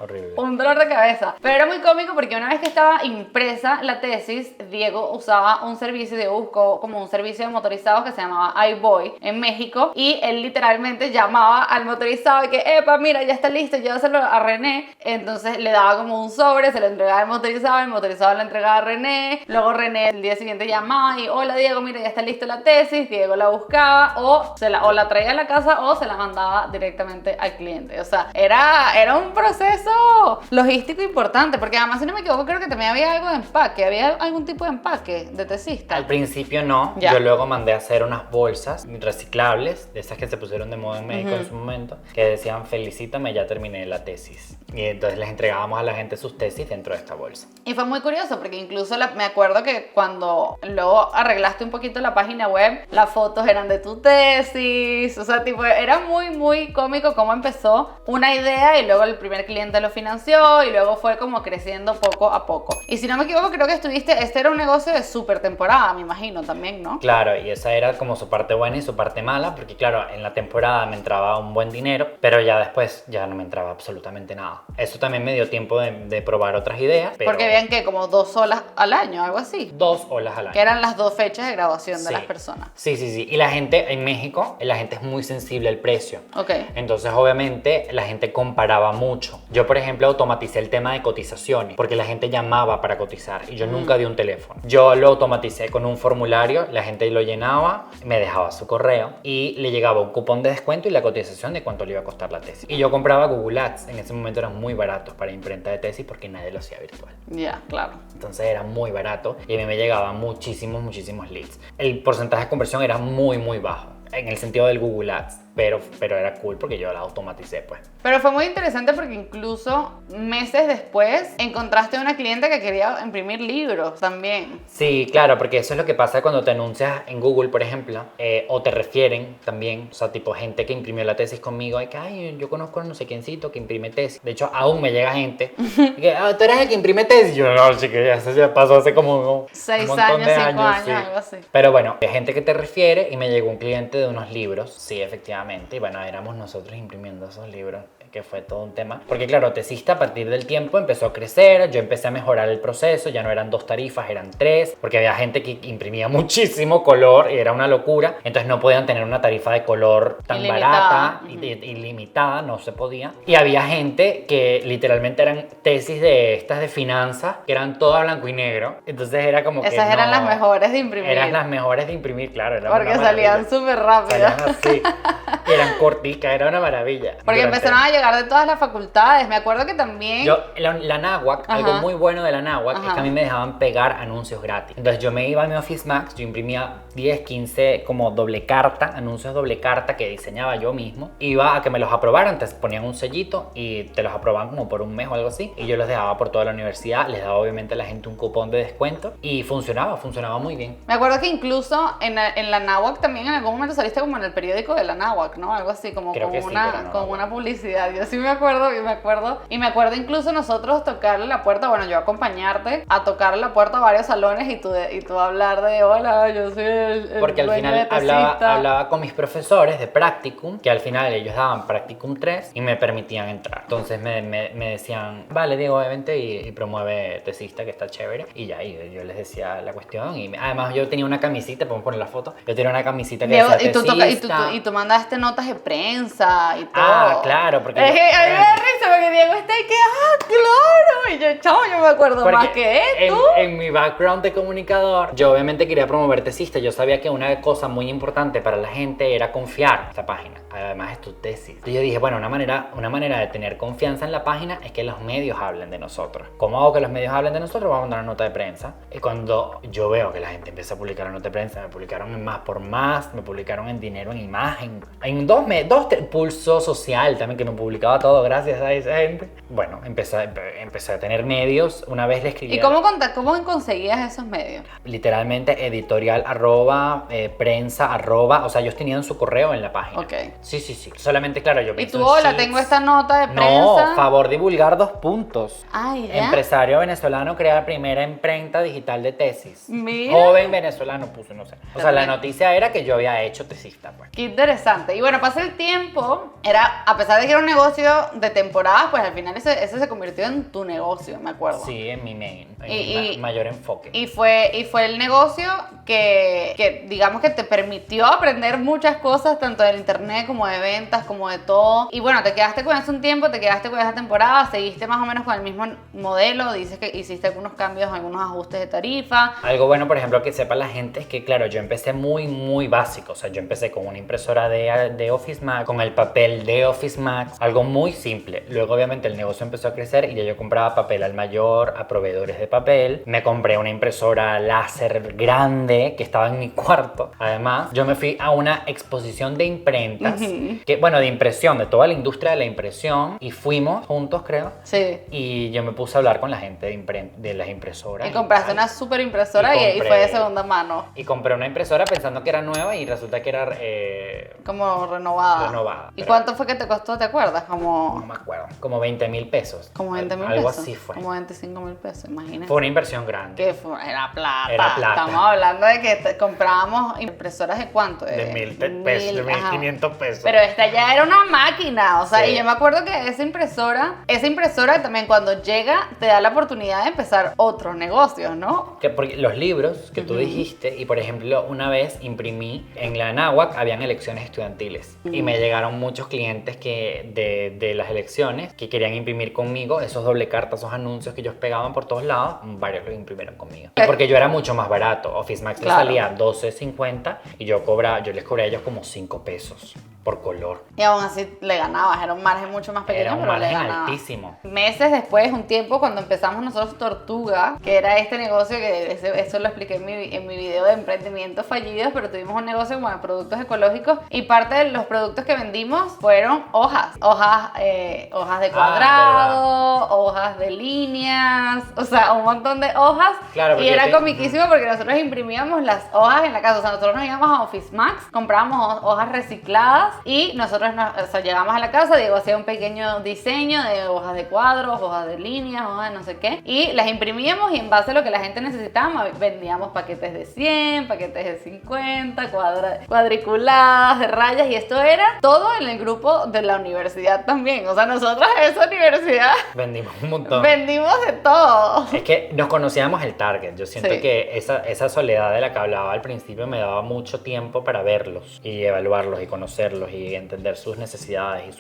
Horrible. Un dolor de cabeza. Pero era muy cómico porque una vez que estaba impresa la tesis, Diego usaba un servicio, Diego buscó como un servicio de motorizados que se llamaba iBoy en México y él literalmente llamaba al motorizado y que, epa, mira, ya está listo, llévaselo a René. Entonces le daba como un sobre, se lo entregaba al motorizado, el motorizado lo entregaba a René, luego René el día siguiente llamaba y, hola Diego, mira, ya está listo la tesis, Diego la buscaba o la traía a la casa o se la mandaba directamente al cliente. O sea, era un proceso logístico importante, porque además, si no me equivoco, creo que también había algo de empaque, había algún tipo de empaque de tesista. Al principio no, Ya. Yo luego mandé a hacer unas bolsas reciclables, de esas que se pusieron de moda en México en su momento, que decían, felicítame, ya terminé la tesis. Y entonces les entregábamos a la gente sus tesis dentro de esta bolsa. Y fue muy curioso, porque incluso me acuerdo que cuando luego arreglaste un poquito la página web, las fotos eran de tu tesis, o sea, tipo, era muy, muy cómico cómo empezó una idea y luego el primer cliente lo financió y luego fue como creciendo poco a poco. Y si no me equivoco, creo que este era un negocio de súper temporada, me imagino, también, ¿no? Claro, y esa era como su parte buena y su parte mala, porque claro, en la temporada me entraba un buen dinero, pero ya después ya no me entraba absolutamente nada. Eso también me dio tiempo de probar otras ideas. Pero Porque habían que como 2 olas al año, algo así. 2 olas al año. Que eran las 2 fechas de graduación de Sí. las personas. Sí. Y la gente en México, la gente es muy sensible al precio. Ok. Entonces, obviamente, la gente comparaba mucho. Yo, por ejemplo, automaticé el tema de cotizaciones, porque la gente llamaba para cotizar y yo nunca di un teléfono. Yo lo automaticé con un formulario, la gente lo llenaba, me dejaba su correo y le llegaba un cupón de descuento y la cotización de cuánto le iba a costar la tesis. Y yo compraba Google Ads, en ese momento eran muy baratos para imprenta de tesis porque nadie lo hacía virtual. Ya, claro. Entonces era muy barato y a mí me llegaban muchísimos leads. El porcentaje de conversión era muy bajo en el sentido del Google Ads, pero era cool porque yo la automaticé, pues. Pero fue muy interesante porque incluso meses después encontraste una cliente que quería imprimir libros también. Sí, claro, porque eso es lo que pasa cuando te anuncias en Google, por ejemplo, o te refieren también, o sea, tipo gente que imprimió la tesis conmigo, y que, ay, yo conozco a no sé quiéncito que imprime tesis. De hecho, aún me llega gente que, tú eres el que imprime tesis. Yo, no, chica, eso ya pasó hace como 6 un montón años, de 5 años, años, sí. algo así. Pero bueno, hay gente que te refiere y me llegó un cliente de unos libros, sí, efectivamente, y bueno, éramos nosotros imprimiendo esos libros, que fue todo un tema. Porque claro, Tesista a partir del tiempo empezó a crecer, yo empecé a mejorar el proceso, ya no eran 2 tarifas, eran 3, porque había gente que imprimía muchísimo color y era una locura, entonces no podían tener una tarifa de color tan barata, ilimitada, no se podía. Y había gente que literalmente eran tesis de estas de finanzas, que eran todas blanco y negro, entonces era como Esas que eran las mejores de imprimir. Eran las mejores de imprimir, claro. Era porque una salían maravilla. súper rápido. Salían así, y eran corticas, era una maravilla. Porque empezaron a llegar de todas las facultades. Me acuerdo que también... La náhuac, algo muy bueno de la náhuac es que a mí me dejaban pegar anuncios gratis. Entonces yo me iba a mi Office Max, yo imprimía 10, 15 como doble carta, anuncios doble carta que diseñaba yo mismo. Iba a que me los aprobaran, te ponían un sellito y te los aprobaban como por un mes o algo así. Y yo los dejaba por toda la universidad, les daba obviamente a la gente un cupón de descuento y funcionaba muy bien. Me acuerdo que incluso en la náhuac también en algún momento saliste como en el periódico de la náhuac, ¿no? Algo así, como Creo con que sí, pero no, una publicidad. Yo sí me acuerdo, y me acuerdo incluso nosotros tocarle la puerta, bueno, yo acompañarte a tocarle la puerta a varios salones y tú hablar de, hola, yo soy el porque al dueño final de Tesista. hablaba con mis profesores de Practicum, que al final ellos daban Practicum 3 y me permitían entrar. Entonces me decían, vale, Diego, vente y promueve Tesista, que está chévere. Y ya, y yo les decía la cuestión. Y además yo tenía una camisita, podemos poner la foto, yo tenía una camisita que Diego, decía Tesista. y tú mandaste notas de prensa y todo. Ah, claro, porque porque Es que a mí me da risa porque Diego está ahí que, claro. Y yo, chavo, yo me acuerdo porque más que tú. en mi background de comunicador, yo obviamente quería promover Tesista. Yo sabía que una cosa muy importante para la gente era confiar en esta página. Además es tu tesis. Entonces yo dije, bueno, una manera de tener confianza en la página es que los medios hablen de nosotros. ¿Cómo hago que los medios hablen de nosotros? Vamos a mandar una nota de prensa. Y cuando yo veo que la gente empieza a publicar la nota de prensa, me publicaron en Más por Más, me publicaron en Dinero en Imagen, en Pulso Social también, que me publicaba todo gracias a esa gente. Bueno, empecé a tener medios. Una vez le escribí. ¿Y cómo conseguías esos medios? Literalmente editorial prensa o sea, ellos tenían su correo en la página. Ok. Sí. Solamente, claro, yo Y pienso tú, en hola, sheets. tengo esta nota de prensa. No, favor divulgar 2 puntos. Ay, ya. Empresario venezolano crea la primera imprenta digital de tesis. Mira. Joven venezolano puso, no sé. O sea, la noticia era que yo había hecho tesista, pues. Qué interesante. Y bueno, pasa el tiempo, a pesar de que era un negocio de temporadas, pues al final ese se convirtió en tu negocio, me acuerdo. Sí, en mi main, Y- mi mayor enfoque. Y fue el negocio que digamos que te permitió aprender muchas cosas, tanto del internet como de ventas, como de todo. Y bueno, te quedaste con eso un tiempo, te quedaste con esa temporada, seguiste más o menos con el mismo modelo, dices que hiciste algunos cambios, algunos ajustes de tarifa. Algo bueno, por ejemplo, que sepa la gente es que, claro, yo empecé muy básico. O sea, yo empecé con una impresora de Office Max, con el papel de Office Max, algo muy simple. Luego, obviamente, el negocio empezó a crecer y ya yo compraba papel al mayor, a proveedores de papel. Me compré una impresora láser grande que estaba en mi cuarto. Además, yo me fui a una exposición de imprentas, de impresión, de toda la industria de la impresión, y fuimos juntos, creo. Sí. Y yo me puse a hablar con la gente de las impresoras. Y compraste tal. una super impresora Y y compré- fue de segunda mano, Y compré una impresora pensando que era nueva y resulta que era como renovada. renovada. ¿Y pero cuánto fue que te costó, te acuerdas? no me acuerdo, como 20.000 pesos. Como 20.000 Algo pesos. así fue. Como 25.000 pesos, imagínate. Fue una inversión grande. Que era plata. Era plata. Estamos hablando de que comprábamos impresoras de cuánto? De 1.000 pesos, de ajá. 1.500 pesos. Pero esta ya era una máquina, o sea, Sí. y yo me acuerdo que esa impresora también cuando llega te da la oportunidad de empezar otros negocios, ¿no? Porque los libros que tú dijiste, y por ejemplo, una vez imprimí en la Anáhuac, habían elecciones estudiantiles. Y me llegaron muchos clientes de las elecciones que querían imprimir conmigo esos doble cartas, esos anuncios que ellos pegaban por todos lados, varios los imprimieron conmigo. Porque yo era mucho más barato. Office Max Claro. le salía 12.50 y yo les cobré a ellos como 5 pesos por color. Y aún así le ganabas, era un margen mucho más pequeño, Era un pero le margen ganabas. altísimo. Meses después, un tiempo, cuando empezamos nosotros Tortuga, que era este negocio que eso lo expliqué en mi video de emprendimientos fallidos, pero tuvimos un negocio como de productos ecológicos y parte de los productos que vendimos fueron hojas de cuadrado, hojas de líneas, o sea, un montón de hojas. Claro, y porque era comiquísimo porque nosotros imprimíamos las hojas en la casa, o sea, nosotros nos íbamos a Office Max, comprábamos hojas recicladas y nosotros llegamos a la casa, Diego hacía un pequeño diseño de hojas de cuadros, hojas de líneas, hojas de no sé qué, y las imprimíamos y en base a lo que la gente necesitaba vendíamos paquetes de 100, paquetes de 50, cuadriculadas, de rayas, y esto era todo en el grupo de la universidad también, o sea, nosotros en esa universidad Vendimos un montón. vendimos de todo. Es que nos conocíamos el target. Yo siento Sí. que esa soledad de la que hablaba al principio me daba mucho tiempo para verlos y evaluarlos y conocerlos y entender sus necesidades y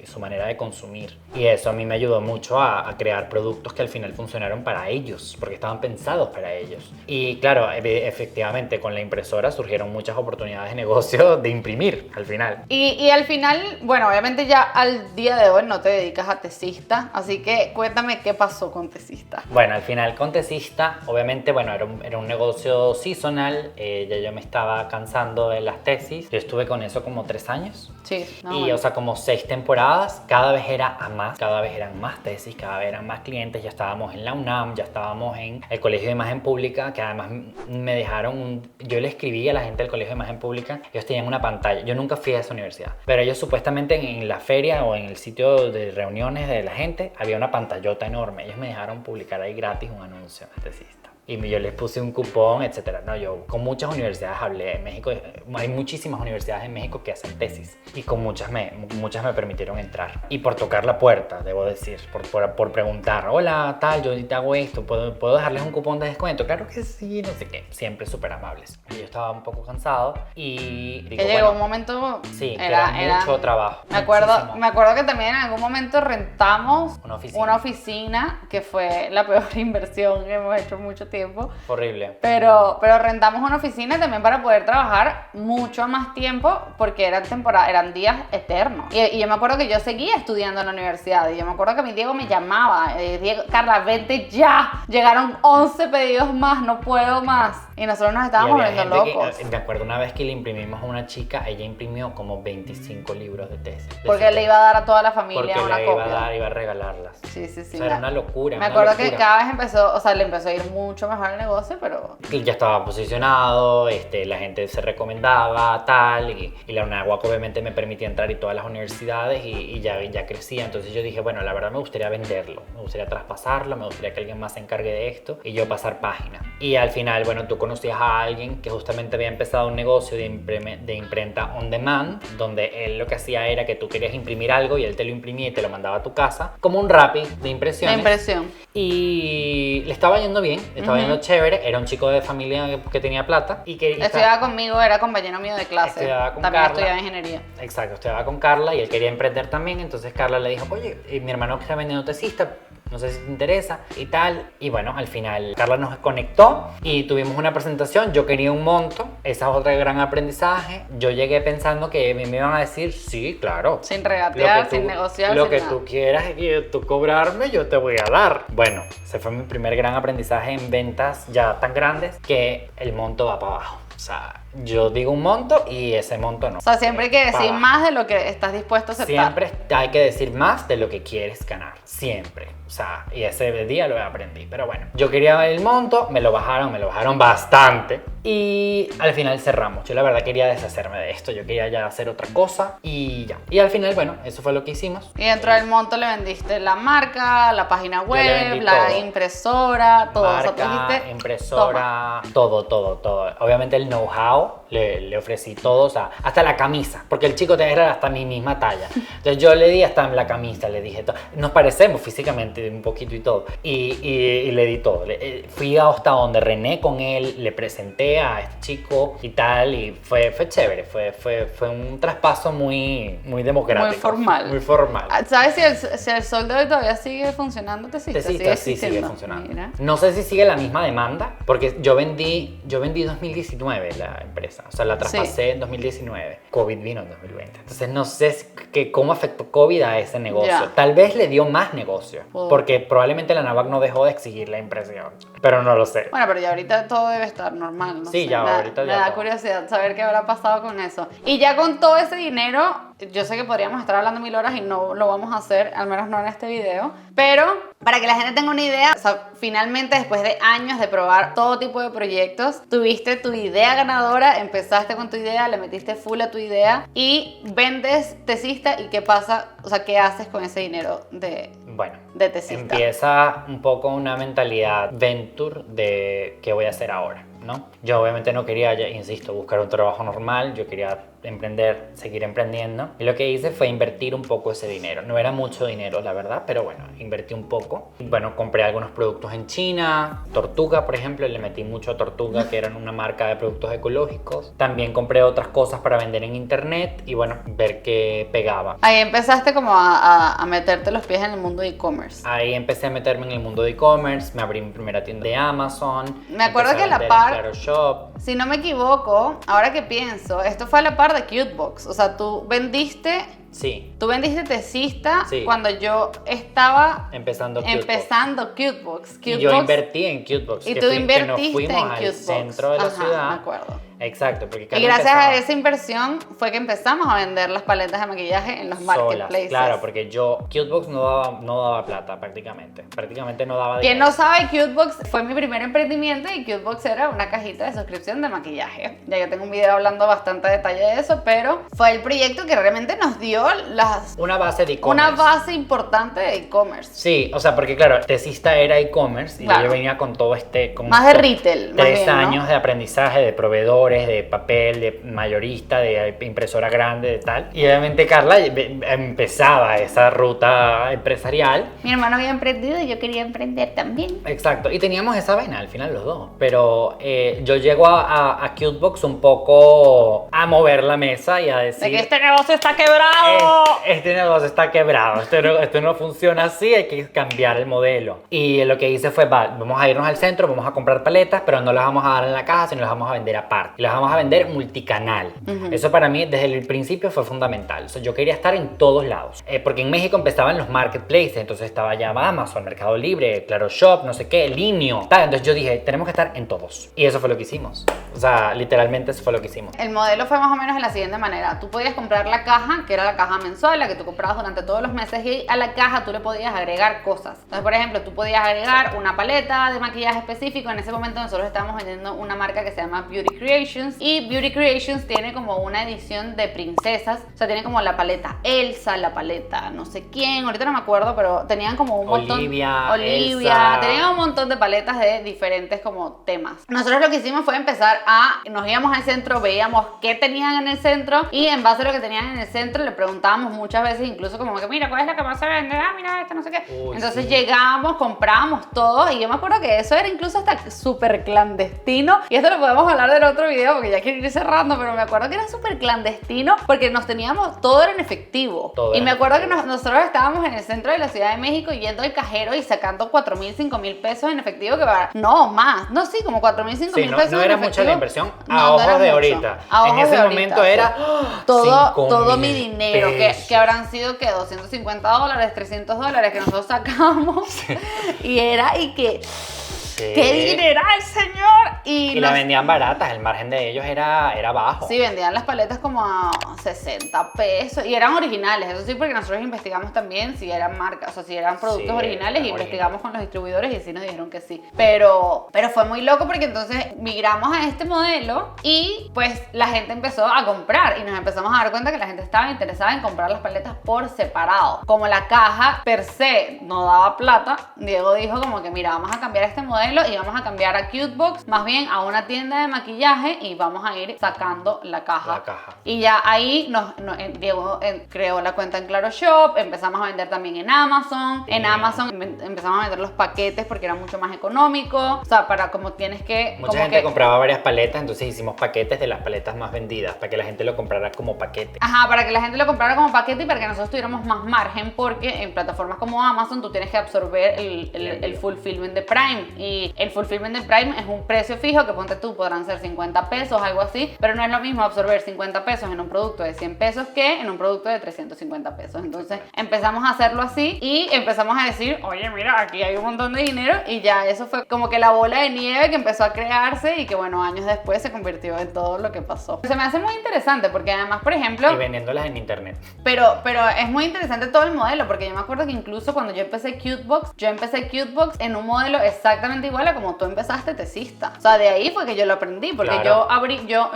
su manera de consumir. Y eso a mí me ayudó mucho a crear productos que al final funcionaron para ellos, porque estaban pensados para ellos. Y claro, efectivamente con la impresora surgieron muchas oportunidades de negocio de imprimir al final. Y al final, bueno, obviamente ya al día de hoy no te dedicas a tesista, así que cuéntame qué pasó con tesista. Bueno, al final con Tesista, obviamente, bueno, era un negocio seasonal, ya yo me estaba cansando de las tesis, yo estuve con eso como 3 años. Sí, no, Y bueno. o sea, como 6 temporadas, cada vez era a más, cada vez eran más tesis, cada vez eran más clientes, ya estábamos en la UNAM, ya estábamos en el Colegio de Imagen Pública, que además me dejaron yo le escribí a la gente del Colegio de Imagen Pública, ellos tenían una pantalla, yo nunca fui a esa universidad, pero ellos supuestamente en la feria o en el sitio de reuniones de la gente, había una pantallota enorme, ellos me dejaron publicar ahí gratis un anuncio de tesista. y yo les puse un cupón, etcétera. No, yo con muchas universidades hablé. En México hay muchísimas universidades en México que hacen tesis y con muchas me permitieron entrar. Y por tocar la puerta, debo decir, por preguntar, hola, tal, yo te hago esto, ¿puedo dejarles un cupón de descuento? Claro que sí, no sé qué, siempre súper amables. Y yo estaba un poco cansado y digo, que llegó un momento... Sí, era mucho trabajo. Me acuerdo que también en algún momento rentamos una oficina, que fue la peor inversión que hemos hecho en mucho tiempo. Horrible. Pero rentamos una oficina también para poder trabajar mucho más tiempo, porque eran días eternos. Y yo me acuerdo que yo seguía estudiando en la universidad, y yo me acuerdo que mi Diego me llamaba, Diego, Carla, vente ya, llegaron 11 pedidos más, no puedo más. Y nosotros nos estábamos volviendo locos. Me acuerdo una vez que le imprimimos a una chica, ella imprimió como 25 libros de tesis. Porque le iba a dar a toda la familia porque una le copia. iba a regalarlas. Sí. O sea, era una locura. Me acuerdo que cada vez le empezó a ir mucho mejor el negocio, pero... Ya estaba posicionado, la gente se recomendaba, tal, y la UNAWAC obviamente me permitía entrar en todas las universidades y ya crecía. Entonces yo dije, bueno, la verdad me gustaría venderlo, me gustaría traspasarlo, me gustaría que alguien más se encargue de esto y yo pasar página. Y al final, bueno, tú conocías a alguien que justamente había empezado un negocio de imprenta on demand, donde él lo que hacía era que tú querías imprimir algo y él te lo imprimía y te lo mandaba a tu casa, como un Rappi de impresiones. De impresión. Y le estaba yendo bien, le estaba yendo chévere, era un chico de familia que tenía plata y que estudiaba conmigo, era compañero mío de clase. Estudiaba con también Carla. Estudiaba ingeniería. Exacto, estudiaba con Carla y él quería emprender también, entonces Carla le dijo, oye, mi hermano que está vendiendo tesista, no sé si te interesa y tal. Y bueno, al final Carla nos conectó y tuvimos una presentación. Yo quería un monto, esa es otra gran aprendizaje. Yo llegué pensando que me iban a decir, sí, claro. Sin regatear, sin negociar, lo sin que nada. tú quieras y tú cobrarme, yo te voy a dar. Bueno, ese fue mi primer gran aprendizaje en ventas ya tan grandes que el monto va para abajo. O sea, yo digo un monto y ese monto no. O sea, siempre hay que decir más de lo que estás dispuesto a aceptar. Siempre hay que decir más de lo que quieres ganar. Siempre. O sea, y ese día lo aprendí. Pero bueno, yo quería el monto, me lo bajaron bastante. Y al final cerramos. Yo la verdad quería deshacerme de esto. Yo quería ya hacer otra cosa y ya. Y al final, bueno, eso fue lo que hicimos. Y dentro del monto le vendiste la marca, la página web, la impresora, todo. Marca, o sea, tú dijiste, impresora, todo. Obviamente el know-how le ofrecí todo, o sea, hasta la camisa, porque el chico era hasta mi misma talla. Entonces yo le di hasta la camisa, le dije todo. Nos parecemos físicamente un poquito y todo. Y le di todo. Fui hasta donde René con él, le presenté a este chico y tal, y fue chévere. Fue un traspaso muy democrático. Muy formal. ¿Sabes si el sol de hoy todavía sigue funcionando? Tesista sí sigue funcionando. Mira. No sé si sigue la misma demanda, porque yo vendí 2019 la empresa, o sea, la traspasé en 2019. COVID vino en 2020. Entonces no sé cómo afectó COVID a ese negocio. Ya. Tal vez le dio más negocio, porque probablemente la NAVAC no dejó de exigir la impresión, pero no lo sé. Bueno, pero ya ahorita todo debe estar normal, ¿no? Sí, ya ahorita ya me da todo. curiosidad saber qué habrá pasado con eso. Y ya con todo ese dinero, yo sé que podríamos estar hablando 1000 horas y no lo vamos a hacer, al menos no en este video, pero para que la gente tenga una idea, o sea, finalmente después de años de probar todo tipo de proyectos, tuviste tu idea ganadora, empezaste con tu idea, le metiste full a tu idea y vendes Tesista. ¿Y qué pasa? O sea, ¿qué haces con ese dinero de Tesista? Empieza un poco una mentalidad venture de qué voy a hacer ahora, ¿no? Yo obviamente no quería, ya insisto, buscar un trabajo normal, yo quería emprender, seguir emprendiendo, y lo que hice fue invertir un poco ese dinero. No era mucho dinero, la verdad, pero bueno, invertí un poco. Bueno, compré algunos productos en China, Tortuga, por ejemplo, le metí mucho a Tortuga, que eran una marca de productos ecológicos. También compré otras cosas para vender en internet y bueno, ver qué pegaba. Ahí empezaste como a meterte los pies en el mundo de e-commerce. Ahí empecé a meterme en el mundo de e-commerce, me abrí mi primera tienda de Amazon. Me acuerdo que a la en par, Claro Shop. Si no me equivoco, ahora que pienso, esto fue a la par de Cutebox. O sea, tú vendiste Tesista cuando yo estaba empezando Cutebox. Y yo invertí en Cutebox. Y tú invertiste que nos fuimos en al Cutebox. centro de la ciudad. Me acuerdo. Exacto, porque Y Carla gracias empezaba a esa inversión fue que empezamos a vender las paletas de maquillaje en los solas. marketplaces. Claro, porque Cutebox no daba plata prácticamente. Prácticamente no daba Quien dinero. no sabe, Cutebox fue mi primer emprendimiento y Cutebox era una cajita de suscripción de maquillaje. Ya yo tengo un video hablando bastante a detalle de eso, pero fue el proyecto que realmente nos dio Una base de e-commerce. una base importante de e-commerce. Sí, o sea, porque claro, Tesista era e-commerce y Claro. yo venía con todo este... Con Más de retail, más 3 bien, ¿no? años de aprendizaje de proveedores, de papel, de mayorista, de impresora grande, de tal. Y obviamente Carla empezaba esa ruta empresarial. Mi hermano había emprendido y yo quería emprender también. Exacto, y teníamos esa vena al final los dos. Pero yo llego a Cutebox un poco a mover la mesa y a decir... De que este negocio está quebrado. Este negocio está quebrado, esto no funciona así, hay que cambiar el modelo. Y lo que hice fue, vamos a irnos al centro, vamos a comprar paletas, pero no las vamos a dar en la caja, sino las vamos a vender aparte. Y las vamos a vender multicanal. Eso para mí desde el principio fue fundamental. O sea, yo quería estar en todos lados. Porque en México empezaban los marketplaces, entonces estaba ya Amazon, Mercado Libre, Claro Shop, no sé qué, Linio. Entonces yo dije, tenemos que estar en todos. Y eso fue lo que hicimos. O sea, literalmente eso fue lo que hicimos. El modelo fue más o menos de la siguiente manera. Tú podías comprar la caja, que era la caja mensual, la que tú comprabas durante todos los meses, y a la caja tú le podías agregar cosas. Entonces, por ejemplo, tú podías agregar una paleta de maquillaje específico. En ese momento nosotros estábamos vendiendo una marca que se llama Beauty Creations, y Beauty Creations tiene como una edición de princesas. O sea, tiene como la paleta Elsa, la paleta no sé quién, ahorita no me acuerdo, pero tenían como un montón. Olivia, Olivia, Elsa. tenían un montón de paletas de diferentes como temas. Nosotros lo que hicimos fue empezar nos íbamos al centro, veíamos qué tenían en el centro, y en base a lo que tenían en el centro le preguntábamos muchas veces, incluso como que mira, ¿cuál es la que más se vende? Ah, mira esta, no sé qué. Uy, Entonces sí. llegábamos, comprábamos todo, y yo me acuerdo que eso era incluso hasta súper clandestino, y esto lo podemos hablar del otro video porque ya quiero ir cerrando, pero me acuerdo que era súper clandestino porque nos teníamos, todo era en efectivo. Todo Y era me en acuerdo que efectivo. nosotros estábamos en el centro de la Ciudad de México yendo al cajero y sacando 4,000, 5,000 pesos en efectivo, que no, más, no, sí, como 4,000, 5,000 Sí, pesos no en era efectivo. mucha la inversión No, a no ojos era de mucho. ahorita. A En ojos ese de momento ahorita, era todo 5,000 mi dinero, que habrán sido que $250, $300 que nosotros sacamos, y era, y que ¡qué dineral, señor! Y la vendían baratas, el margen de ellos era bajo. Sí, vendían las paletas como a 60 pesos y eran originales, eso sí, porque nosotros investigamos también si eran marcas, o sea, si eran productos Sí, originales, y eran investigamos con los distribuidores y sí nos dijeron que sí. Pero fue muy loco porque entonces migramos a este modelo y pues la gente empezó a comprar y nos empezamos a dar cuenta que la gente estaba interesada en comprar las paletas por separado. Como la caja per se no daba plata, Diego dijo como que mira, vamos a cambiar este modelo y vamos a cambiar a Cutebox más bien a una tienda de maquillaje y vamos a ir sacando la caja. La caja. Y ya ahí Diego creó la cuenta en Claro Shop, empezamos a vender también en Amazon. En Amazon empezamos a vender los paquetes porque era mucho más económico. O sea, para como tienes que... Mucha como gente que, compraba varias paletas, entonces hicimos paquetes de las paletas más vendidas para que la gente lo comprara como paquete. Ajá, para que la gente lo comprara como paquete y para que nosotros tuviéramos más margen, porque en plataformas como Amazon tú tienes que absorber el fulfillment de Prime, y el fulfillment de Prime es un precio fijo que ponte tú, podrán ser 50 pesos, algo así, pero no es lo mismo absorber 50 pesos en un producto de 100 pesos que en un producto de 350 pesos. Entonces empezamos a hacerlo así y empezamos a decir, oye, mira, aquí hay un montón de dinero, y ya eso fue como que la bola de nieve que empezó a crearse y que bueno, años después se convirtió en todo lo que pasó. Se me hace muy interesante porque además, por ejemplo... Y vendiéndolas en internet. Pero es muy interesante todo el modelo, porque yo me acuerdo que incluso cuando yo empecé Cutebox en un modelo exactamente igual a como tú empezaste Tesista. O sea, de ahí fue que yo lo aprendí, porque Claro.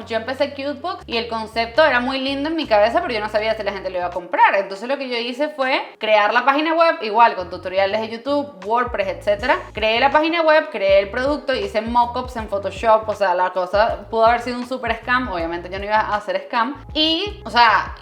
yo empecé Cutebox y el concepto era muy lindo en mi cabeza, pero yo no sabía si la gente lo iba a comprar. Entonces lo que yo hice fue crear la página web, igual con tutoriales de YouTube, WordPress, etcétera. Creé la página web, creé el producto, hice mockups en Photoshop, o sea, la cosa pudo haber sido un super scam, obviamente yo no iba a hacer scam. Y, o sea,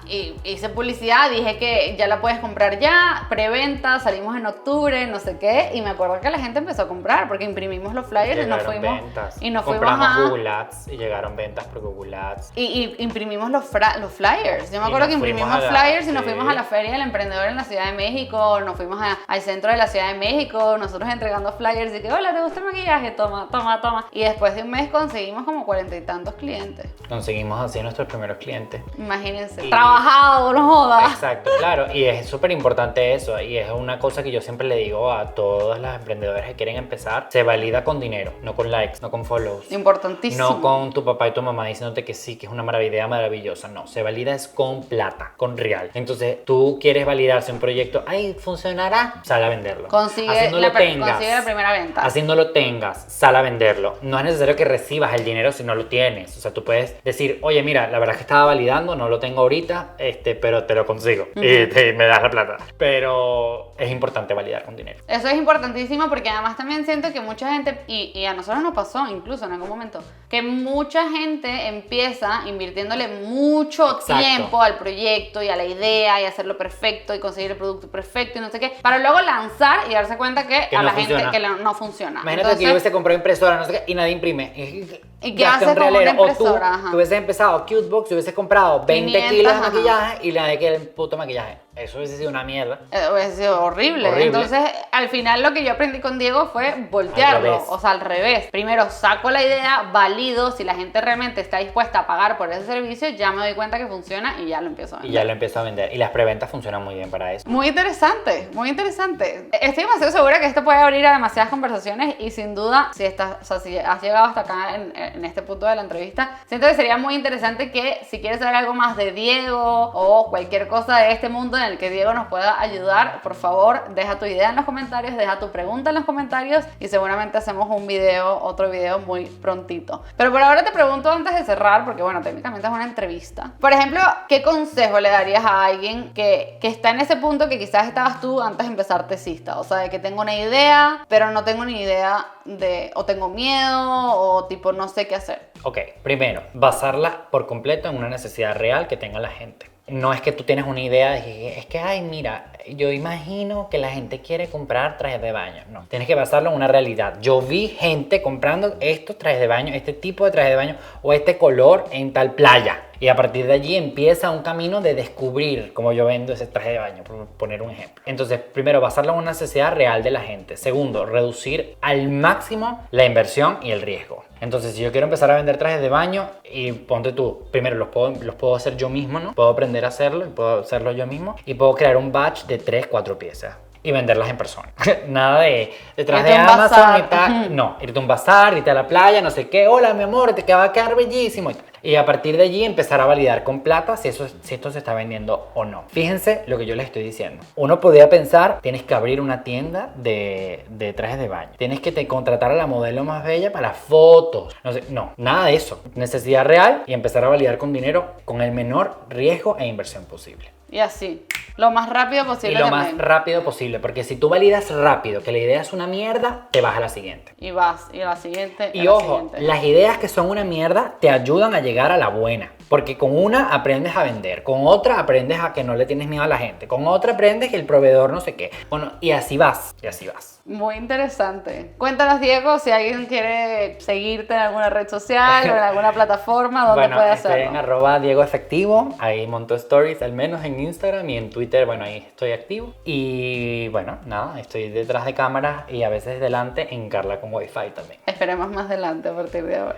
hice publicidad, dije que ya la puedes comprar ya, preventa, salimos en octubre, no sé qué, y me acuerdo que la gente empezó a comprar porque imprimimos los flyers y nos Llegaron fuimos ventas. y nos fuimos Compramos a Google Ads y llegaron ventas por Google Ads. y imprimimos los flyers. Yo me Y acuerdo nos que fuimos imprimimos a la- flyers y nos sí. fuimos a la Feria del Emprendedor en la Ciudad de México, nos fuimos al centro de la Ciudad de México, nosotros entregando flyers y que, hola, ¿te gusta el maquillaje? Toma, toma, toma. Y después de un mes conseguimos como 40 y tantos clientes. Conseguimos así nuestros primeros clientes. Imagínense. Y- Trabajado, no jodas. Exacto, claro, y es súper importante eso, y es una cosa que yo siempre le digo a todas las emprendedoras que quieren empezar, se se valida con dinero, no con likes, no con follows. Importantísimo. No con tu papá y tu mamá diciéndote que sí, que es una idea maravillosa. No, se valida es con plata, con real. Entonces, tú quieres validarse un proyecto, ay, ¿funcionará? Sal a venderlo. Consigue la primera venta. Así no lo tengas, sal a venderlo. No es necesario que recibas el dinero si no lo tienes. O sea, tú puedes decir, oye, mira, la verdad es que estaba validando, no lo tengo ahorita, pero te lo consigo y me das la plata. Pero es importante validar con dinero. Eso es importantísimo porque además también siento que mucha gente, y a nosotros nos pasó incluso en algún momento, que mucha gente empieza invirtiéndole mucho tiempo al proyecto y a la idea y hacerlo perfecto y conseguir el producto perfecto y no sé qué, para luego lanzar y darse cuenta que a no la funciona. gente que no funciona. Imagínate Entonces, que yo hubiese comprado impresora, no sé qué, y nadie imprime. ¿Y qué haces con una impresora? O tú hubieses empezado Cutebox y hubieses comprado 20 kilos de maquillaje y le de que el puto maquillaje. Eso hubiese sido una mierda. Hubiese sido horrible. Entonces, al final lo que yo aprendí con Diego fue voltearlo. O sea, al revés. Primero saco la idea, valido. Si la gente realmente está dispuesta a pagar por ese servicio, ya me doy cuenta que funciona y ya lo empiezo a vender. Y ya lo empiezo a vender. Y las preventas funcionan muy bien para eso. Muy interesante, muy interesante. Estoy demasiado segura que esto puede abrir a demasiadas conversaciones y sin duda, si has llegado hasta acá en este punto de la entrevista, siento que sería muy interesante que si quieres saber algo más de Diego o cualquier cosa de este mundo en el que Diego nos pueda ayudar, por favor, deja tu idea en los comentarios, deja tu pregunta en los comentarios y seguramente hacemos otro video muy prontito. Pero por ahora te pregunto antes de cerrar, porque bueno, técnicamente es una entrevista. Por ejemplo, ¿qué consejo le darías a alguien que está en ese punto que quizás estabas tú antes de empezar Tesista? O sea, de que tengo una idea, pero no tengo ni idea o tengo miedo, o tipo no sé qué hacer. Ok, primero, basarla por completo en una necesidad real que tenga la gente. No es que tú tienes una idea de que es que, ay, mira, yo imagino que la gente quiere comprar trajes de baño. No, tienes que basarlo en una realidad. Yo vi gente comprando estos trajes de baño, este tipo de traje de baño o este color en tal playa. Y a partir de allí empieza un camino de descubrir cómo yo vendo ese traje de baño, por poner un ejemplo. Entonces, primero, basarlo en una necesidad real de la gente. Segundo, reducir al máximo la inversión y el riesgo. Entonces, si yo quiero empezar a vender trajes de baño y ponte tú, primero los puedo hacer yo mismo, ¿no? Puedo aprender a hacerlo y puedo hacerlo yo mismo y puedo crear un batch de 3, 4 piezas y venderlas en persona. Nada de detrás de Amazon y tal. No, irte a un bazar, irte a la playa, no sé qué. Hola, mi amor, te va a quedar bellísimo y tal. Y a partir de allí empezar a validar con plata si esto se está vendiendo o no. Fíjense lo que yo les estoy diciendo. Uno podría pensar, tienes que abrir una tienda de trajes de baño. Tienes que contratar a la modelo más bella para las fotos. No, nada de eso. Necesidad real y empezar a validar con dinero con el menor riesgo e inversión posible. Y así, lo más rápido posible. Y lo más rápido posible, porque si tú validas rápido que la idea es una mierda, te vas a la siguiente. Y vas, y a la siguiente. Y ojo, las ideas que son una mierda te ayudan a llegar a la buena. Porque con una aprendes a vender, con otra aprendes a que no le tienes miedo a la gente, con otra aprendes que el proveedor no sé qué. Bueno, y así vas, y así vas. Muy interesante. Cuéntanos, Diego, si alguien quiere seguirte en alguna red social o en alguna plataforma, ¿dónde puede hacerlo? Estoy en @DiegoEfectivo, ahí monto stories, al menos en Instagram y en Twitter, bueno, ahí estoy activo. Y bueno, nada, estoy detrás de cámaras y a veces delante en Carla con Wi-Fi también. Esperemos más adelante a partir de ahora.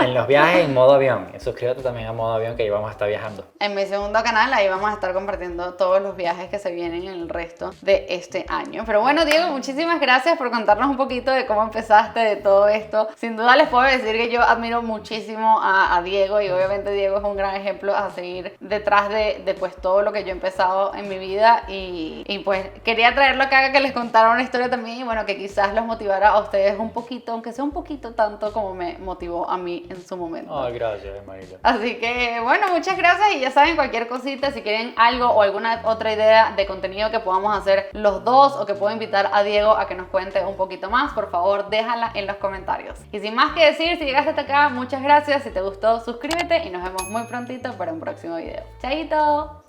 En los viajes en modo avión. Suscríbete también a modo avión que ahí vamos a estar viajando. En mi segundo canal, ahí vamos a estar compartiendo todos los viajes que se vienen en el resto de este año. Pero bueno, Diego, muchísimas gracias por contarnos un poquito de cómo empezaste, de todo esto. Sin duda les puedo decir que yo admiro muchísimo a Diego y obviamente Diego es un gran ejemplo a seguir detrás de pues todo lo que yo he empezado en mi vida y pues quería traerlo acá que les contara una historia también y bueno, que quizás los motivara a ustedes un poquito, aunque sea un poquito tanto como me motivó a mí en su momento. Ay, gracias, Marila. Así que bueno, muchas gracias y ya saben, cualquier cosita, si quieren algo o alguna otra idea de contenido que podamos hacer los dos o que puedo invitar a Diego a que nos cuente un poquito más, por favor déjala en los comentarios. Y sin más que decir, si llegaste hasta acá, muchas gracias. Si te gustó, suscríbete y nos vemos muy prontito para un próximo video. ¡Chaito!